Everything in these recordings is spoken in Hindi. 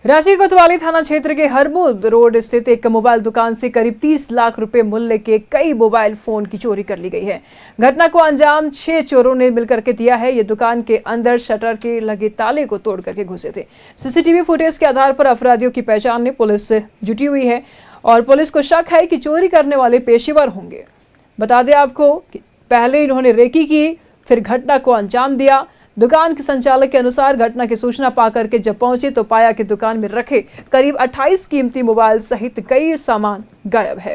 रांची कोतवाली थाना क्षेत्र के हरमुद रोड स्थित एक मोबाइल दुकान से करीब 30 लाख रुपए मूल्य के कई मोबाइल फोन की चोरी कर ली गई है। घटना को अंजाम 6 चोरों ने मिलकर के दिया है। ये दुकान के अंदर शटर के लगे ताले को तोड़ करके घुसे थे। सीसीटीवी फुटेज के आधार पर अपराधियों की पहचान में पुलिस जुटी हुई है और पुलिस को शक है कि चोरी करने वाले पेशेवर होंगे। बता दें आपको कि पहले इन्होंने रेकी की, फिर घटना को अंजाम दिया। दुकान के संचालक के अनुसार घटना की सूचना पाकर के जब पहुंचे तो पाया कि दुकान में रखे करीब 28 कीमती मोबाइल सहित कई सामान गायब है।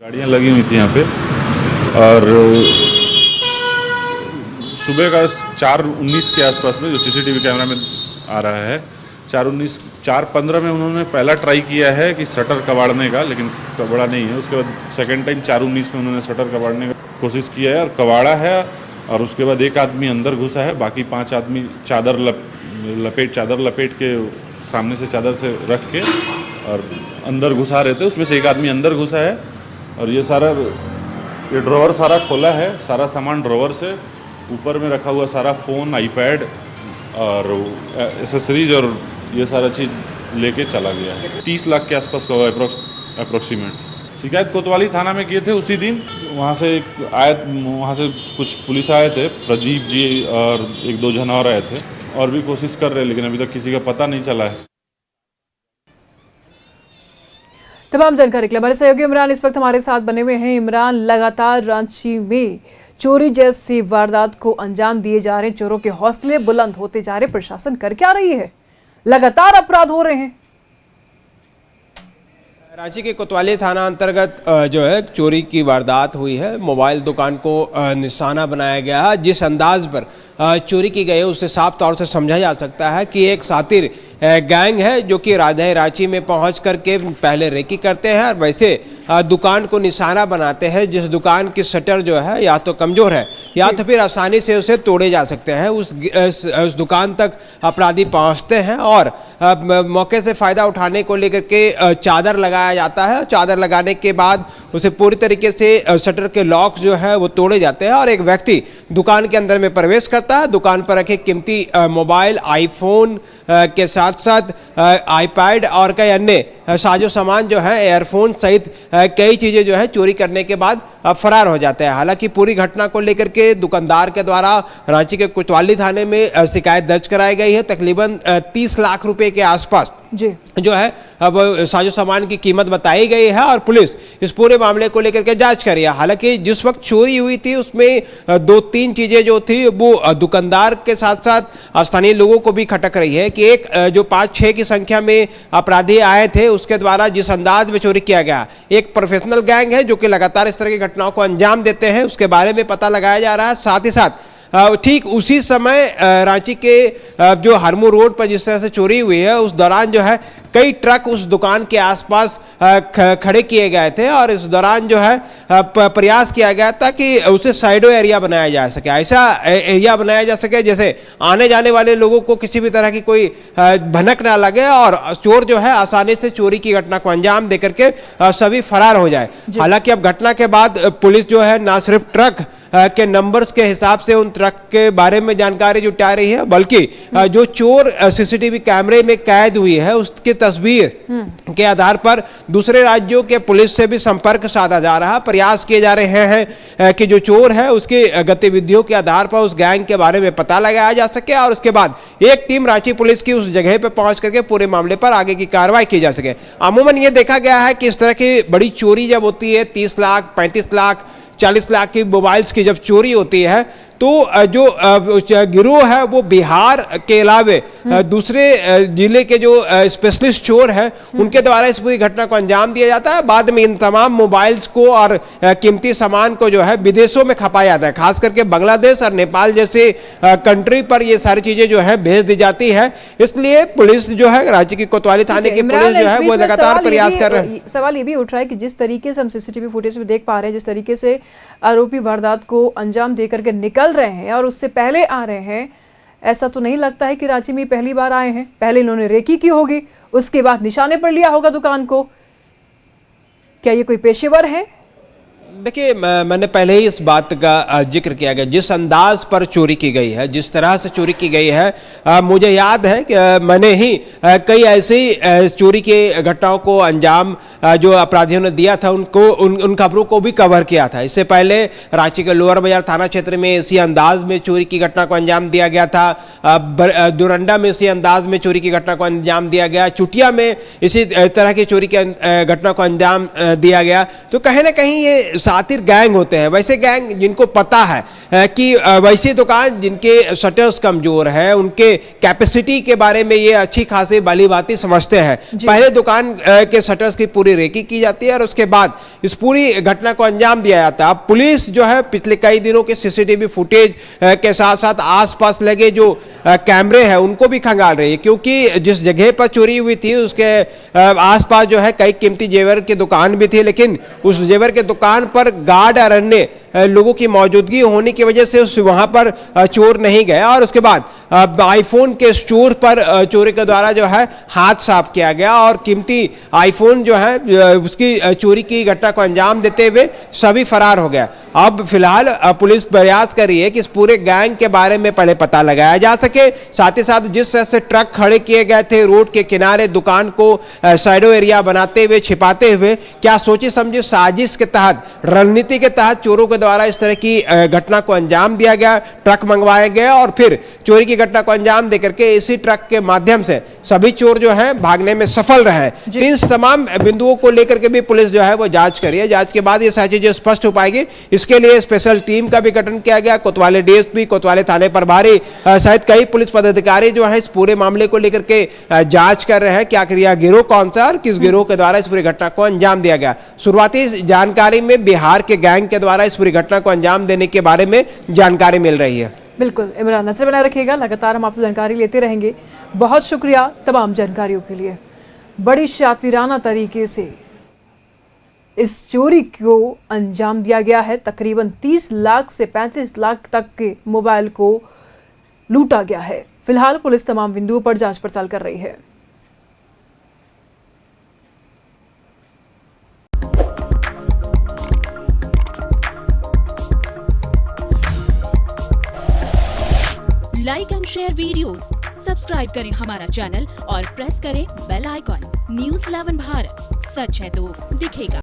गाड़ियां लगी हुई थी यहाँ पे और सुबह का 4:19 के आसपास में जो सीसीटीवी कैमरा में आ रहा है 4:15 में उन्होंने पहला ट्राई किया है कि शटर कबाड़ने का, लेकिन कबाड़ा नहीं है। उसके बाद सेकंड टाइम 4:19 में उन्होंने शटर कबाड़ने का कोशिश किया है और कबाड़ा है। और उसके बाद एक आदमी अंदर घुसा है, बाकी 5 आदमी चादर लपेट के सामने से चादर से रख के और अंदर घुसा रहे थे। उसमें से एक आदमी अंदर घुसा है और ये ड्रॉवर सारा खोला है। सारा सामान ड्रॉवर से ऊपर में रखा हुआ सारा फ़ोन, आईपैड और एसेसरीज और ये सारा चीज़ लेके चला गया है। 30 लाख के आसपास का होगा अप्रोक्सीमेट। शिकायत कोतवाली थाना में किए थे उसी दिन। वहाँ से कुछ पुलिस आए थे, प्रदीप जी और 1-2 जन और आए थे और भी कोशिश कर रहे हैं, लेकिन अभी तक किसी का पता नहीं चला है। तमाम जानकारी के लिए हमारे सहयोगी इमरान इस वक्त हमारे साथ बने हुए हैं। इमरान, लगातार रांची में चोरी जैसी वारदात को अंजाम दिए जा रहे हैं, चोरों के हौसले बुलंद होते जा रहे, प्रशासन कर क्या रही है? लगातार अपराध हो रहे हैं। रांची के कोतवाली थाना अंतर्गत जो है चोरी की वारदात हुई है। मोबाइल दुकान को निशाना बनाया गया है। जिस अंदाज पर चोरी की गई है उससे साफ तौर से समझा जा सकता है कि एक शातिर गैंग है जो कि राजधानी रांची में पहुंच करके पहले रेकी करते हैं और वैसे दुकान को निशाना बनाते हैं। जिस दुकान की शटर जो है या तो कमज़ोर है या तो फिर आसानी से उसे तोड़े जा सकते हैं, उस दुकान तक अपराधी पहुंचते हैं और मौके से फ़ायदा उठाने को लेकर के चादर लगाया जाता है। चादर लगाने के बाद उसे पूरी तरीके से शटर के लॉक जो है वो तोड़े जाते हैं और एक व्यक्ति दुकान के अंदर में प्रवेश करता है। दुकान पर रखे कीमती मोबाइल, आईफोन के साथ साथ आईपैड और कई अन्य साजो सामान जो है, एयरफोन सहित कई चीज़ें जो है चोरी करने के बाद फरार हो जाते हैं। हालांकि पूरी घटना को लेकर के दुकानदार के द्वारा रांची के कोतवाली थाने में शिकायत दर्ज कराई गई है। तकरीबन 30 लाख रुपए के आसपास जी जो है अब साजो सामान की कीमत बताई गई है और पुलिस इस पूरे मामले को लेकर के जांच कर रही है। हालांकि जिस वक्त चोरी हुई थी उसमें 2-3 चीजें जो थी वो दुकानदार के साथ साथ स्थानीय लोगों को भी खटक रही है कि एक जो 5-6 की संख्या में अपराधी आए थे उसके द्वारा जिस अंदाज में चोरी किया गया, एक प्रोफेशनल गैंग है जो कि लगातार इस तरह की घटनाओं को अंजाम देते हैं, उसके बारे में पता लगाया जा रहा है। साथ ही साथ ठीक उसी समय रांची के जो हरमू रोड पर जिस तरह से चोरी हुई है उस दौरान जो है कई ट्रक उस दुकान के आसपास खड़े किए गए थे और इस दौरान जो है प्रयास किया गया था कि उसे साइडो एरिया बनाया जा सके, ऐसा एरिया बनाया जा सके जैसे आने जाने वाले लोगों को किसी भी तरह की कोई भनक ना लगे और चोर जो है आसानी से चोरी की घटना को अंजाम देकर के सभी फरार हो जाए। हालांकि अब घटना के बाद पुलिस जो है ना सिर्फ ट्रक के नंबर्स के हिसाब से उन ट्रक के बारे में जानकारी जुटा रही है, बल्कि जो चोर सीसीटीवी कैमरे में कैद हुई है उसकी तस्वीर के आधार पर दूसरे राज्यों के पुलिस से भी संपर्क साधा जा रहा है। प्रयास किए जा रहे हैं कि जो चोर है उसकी गतिविधियों के आधार पर उस गैंग के बारे में पता लगाया जा सके और उसके बाद एक टीम रांची पुलिस की उस जगह पर पहुंच करके पूरे मामले पर आगे की कार्रवाई की जा सके। अमूमन ये देखा गया है कि इस तरह की बड़ी चोरी जब होती है 30 लाख, 35 लाख, 40 लाख की मोबाइल्स की जब चोरी होती है तो जो गिरोह है वो बिहार के अलावे दूसरे जिले के जो स्पेशलिस्ट चोर हैं उनके द्वारा इस पूरी घटना को अंजाम दिया जाता है। बाद में इन तमाम मोबाइल्स को और कीमती सामान को जो है विदेशों में खपाया जाता है, खास करके बांग्लादेश और नेपाल जैसे कंट्री पर ये सारी चीजें जो है भेज दी जाती है। इसलिए पुलिस जो है रांची की कोतवाली थाने की पुलिस जो है वो लगातार प्रयास कर रहे हैं। सवाल ये भी उठ रहा है कि जिस तरीके से हम सीसीटीवी फुटेज में देख पा रहे हैं, जिस तरीके से आरोपी वारदात को अंजाम देकर के निकल रहे हैं और उससे पहले आ रहे हैं, ऐसा तो नहीं लगता है कि रांची में पहली बार आए हैं। पहले इन्होंने रेकी की होगी, उसके बाद निशाने पर लिया होगा दुकान को। क्या ये कोई पेशेवर है? देखिए मैंने पहले ही इस बात का जिक्र किया गया, जिस अंदाज पर चोरी की गई है, जिस तरह से चोरी की गई है, मुझे याद है कि मैंने ही कई ऐसी चोरी की घटनाओं को अंजाम जो अपराधियों ने दिया था उन खबरों को भी कवर किया था। इससे पहले रांची के लोअर बाजार थाना क्षेत्र में इसी अंदाज में चोरी की घटना को अंजाम दिया गया था। डोरंडा में इसी अंदाज में चोरी की घटना को अंजाम दिया गया। चुटिया में इसी तरह की चोरी की घटना को अंजाम दिया गया। तो कहीं ना कहीं ये सातिर गैंग होते हैं, वैसे गैंग जिनको पता है कि वैसी दुकान जिनके शटर्स कमजोर है, उनके कैपेसिटी के बारे में ये अच्छी खासी बाली बाती समझते हैं। पहले दुकान के शटर्स की पूरी रेकी की जाती है और उसके बाद इस पूरी घटना को अंजाम दिया जाता है। अब पुलिस जो है पिछले कई दिनों के सीसीटीवी फुटेज के साथ साथ आसपास लगे जो कैमरे हैं उनको भी खंगाल रही है, क्योंकि जिस जगह पर चोरी हुई थी उसके आसपास जो है कई कीमती जेवर की दुकान भी थी, लेकिन उस जेवर के दुकान पर गार्ड और अन्य लोगों की मौजूदगी होने की वजह से वहां पर चोर नहीं गया। और उसके बाद आईफोन के स्टोर पर चोरी के द्वारा जो है हाथ साफ किया गया और कीमती आईफोन जो है उसकी चोरी की घटना को अंजाम देते हुए सभी फरार हो गया। अब फिलहाल पुलिस प्रयास कर रही है कि इस पूरे गैंग के बारे में पहले पता लगाया जा सके, साथ ही साथ जिस तरह से ट्रक खड़े किए गए थे रोड के किनारे दुकान को शैडो एरिया बनाते हुए छिपाते हुए, क्या सोची समझी साजिश के तहत रणनीति के तहत चोरों के द्वारा इस तरह की घटना को अंजाम दिया गया। ट्रक मंगवाया गया और फिर चोरी की घटना को अंजाम देकर के इसी ट्रक के माध्यम से सभी चोर जो है भागने में सफल रहे। तो इन तमाम बिंदुओं को लेकर के भी पुलिस जो है वो जांच करी है। जांच के बाद ये सारी चीजें स्पष्ट हो पाएगी। इसके लिए स्पेशल टीम का भी गठन किया गया। कोतवाली डीएसपी, कोतवाली थाने प्रभारी सहित कई पुलिस पदाधिकारी जो है इस पूरे मामले को लेकर के जांच कर रहे हैं कि आखिर यह गिरोह कौन सा और किस गिरोह के द्वारा इस पूरी घटना को अंजाम दिया गया। शुरुआती जानकारी में बिहार के गैंग के द्वारा इस पूरी घटना को अंजाम देने के बारे में जानकारी मिल रही है। बिल्कुल इमरान, नजर बनाए रखिएगा, लगातार हम आपसे जानकारी लेते रहेंगे। बहुत शुक्रिया तमाम जानकारियों के लिए। बड़ी शातिराना तरीके से इस चोरी को अंजाम दिया गया है। तकरीबन 30 लाख से 35 लाख तक के मोबाइल को लूटा गया है। फिलहाल पुलिस तमाम बिंदुओं पर जांच पड़ताल कर रही है। Like and share videos, subscribe करें हमारा चैनल और प्रेस करें बेल आइकॉन। न्यूज़ 11 भारत, सच है तो दिखेगा।